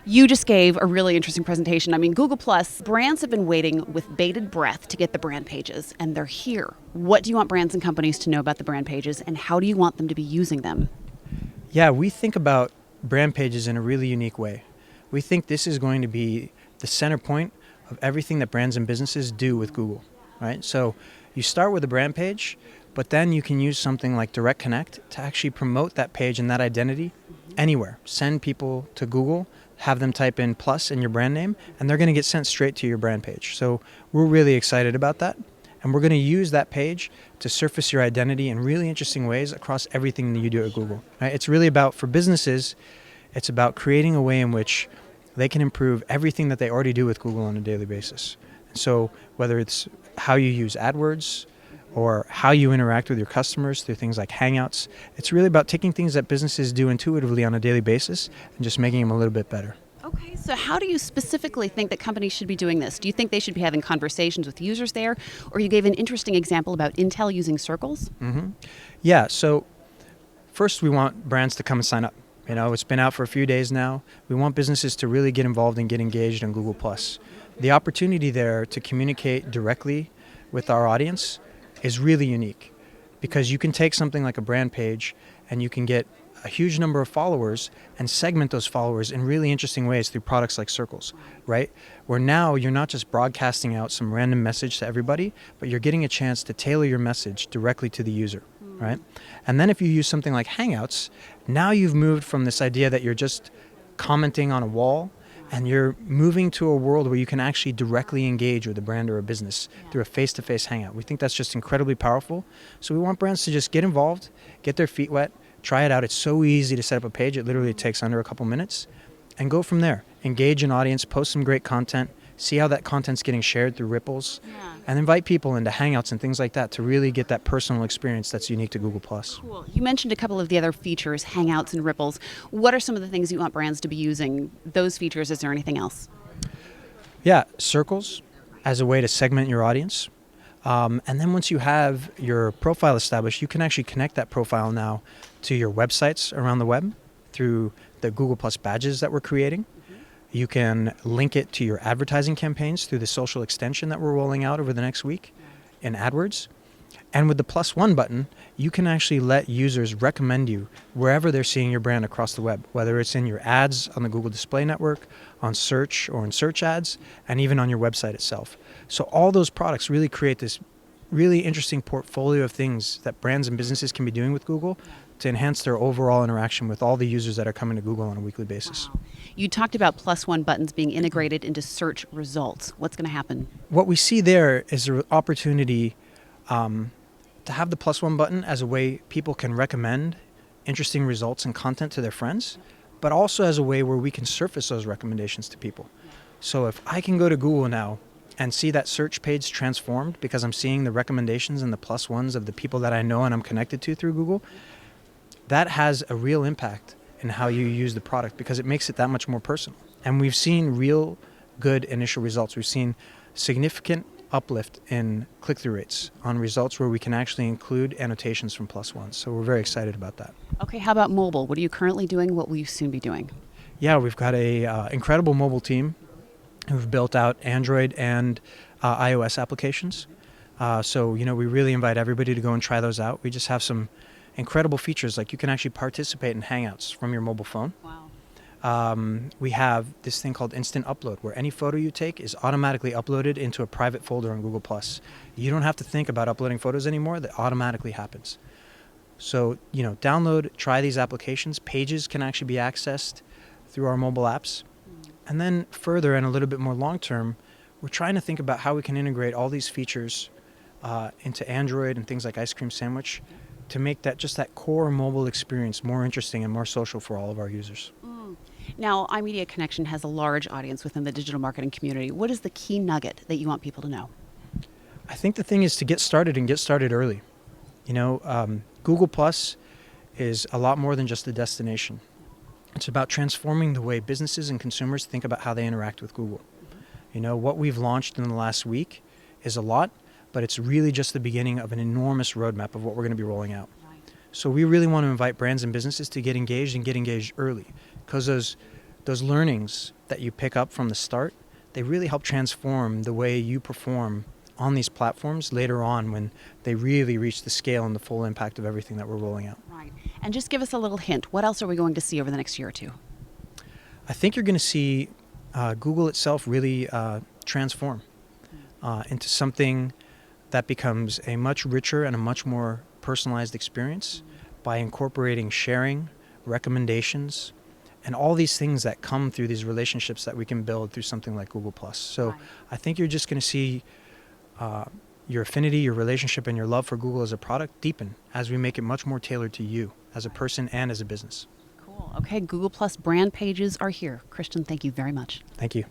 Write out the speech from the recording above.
You just gave a really interesting presentation. I mean, Google Plus, brands have been waiting with bated breath to get the brand pages, and they're here. What do you want brands and companies to know about the brand pages, and how do you want them to be using them? Yeah, we think about brand pages in a really unique way. We think this is going to be the center point of everything that brands and businesses do with Google, right? So you start with a brand page, but then you can use something like Direct Connect to actually promote that page and that identity anywhere. Send people to Google, have them type in plus in your brand name, and they're going to get sent straight to your brand page. So we're really excited about that. And we're going to use that page to surface your identity in really interesting ways across everything that you do at Google. Right? It's really about, for businesses, it's about creating a way in which they can improve everything that they already do with Google on a daily basis. And so whether it's how you use AdWords or how you interact with your customers through things like Hangouts, it's really about taking things that businesses do intuitively on a daily basis and just making them a little bit better. Okay, so how do you specifically think that companies should be doing this? Do you think they should be having conversations with users there? Or you gave an interesting example about Intel using circles. Yeah, so first we want brands to come and sign up. You know, it's been out for a few days now. We want businesses to really get involved and get engaged on Google+. The opportunity there to communicate directly with our audience is really unique because you can take something like a brand page and you can get a huge number of followers and segment those followers in really interesting ways through products like Circles, right? Where now you're not just broadcasting out some random message to everybody, but you're getting a chance to tailor your message directly to the user, right? And then if you use something like Hangouts, now you've moved from this idea that you're just commenting on a wall and you're moving to a world where you can actually directly engage with a brand or a business through a face-to-face hangout. We think that's just incredibly powerful. So we want brands to just get involved, get their feet wet, try it out. It's so easy to set up a page. It literally takes under a couple minutes and go from there. Engage an audience, post some great content, see how that content's getting shared through ripples, and invite people into Hangouts and things like that to really get that personal experience that's unique to Google+. Cool. You mentioned a couple of the other features, Hangouts and ripples. What are some of the things you want brands to be using? Those features, is there anything else? Yeah, circles as a way to segment your audience. And then once you have your profile established, you can actually connect that profile now to your websites around the web through the Google Plus badges that we're creating. You can link it to your advertising campaigns through the social extension that we're rolling out over the next week in AdWords. And with the +1 button, you can actually let users recommend you wherever they're seeing your brand across the web, whether it's in your ads on the Google Display Network, on search or in search ads, and even on your website itself. So all those products really create this really interesting portfolio of things that brands and businesses can be doing with Google to enhance their overall interaction with all the users that are coming to Google on a weekly basis. Wow. You talked about +1 buttons being integrated into search results. What's going to happen? What we see there is an opportunity to have the +1 button as a way people can recommend interesting results and content to their friends, but also as a way where we can surface those recommendations to people. So if I can go to Google now and see that search page transformed because I'm seeing the recommendations and the +1s of the people that I know and I'm connected to through Google, that has a real impact in how you use the product because it makes it that much more personal. And we've seen real good initial results. We've seen significant uplift in click-through rates on results where we can actually include annotations from +1s. So we're very excited about that. Okay, how about mobile? What are you currently doing? What will you soon be doing? Yeah, we've got a incredible mobile team who've built out Android and iOS applications. So, we really invite everybody to go and try those out. We just have some incredible features, like you can actually participate in Hangouts from your mobile phone. Wow. We have this thing called Instant Upload, where any photo you take is automatically uploaded into a private folder on Google+. You don't have to think about uploading photos anymore. That automatically happens. So, download, try these applications. Pages can actually be accessed through our mobile apps. And then further and a little bit more long-term, we're trying to think about how we can integrate all these features into Android and things like Ice Cream Sandwich to make that core mobile experience more interesting and more social for all of our users. Now, iMedia Connection has a large audience within the digital marketing community. What is the key nugget that you want people to know? I think the thing is to get started and get started early. Google Plus is a lot more than just a destination. It's about transforming the way businesses and consumers think about how they interact with Google. What we've launched in the last week is a lot, but it's really just the beginning of an enormous roadmap of what we're going to be rolling out. So we really want to invite brands and businesses to get engaged and get engaged early, because those those learnings that you pick up from the start, they really help transform the way you perform on these platforms later on when they really reach the scale and the full impact of everything that we're rolling out. Right. And just give us a little hint. What else are we going to see over the next year or two? I think you're going to see Google itself really transform into something that becomes a much richer and a much more personalized experience by incorporating sharing, recommendations, and all these things that come through these relationships that we can build through something like Google+. So Right. I think you're just going to see your affinity, your relationship, and your love for Google as a product deepen as we make it much more tailored to you as a person and as a business. Cool. Okay, Google Plus brand pages are here. Christian, thank you very much. Thank you.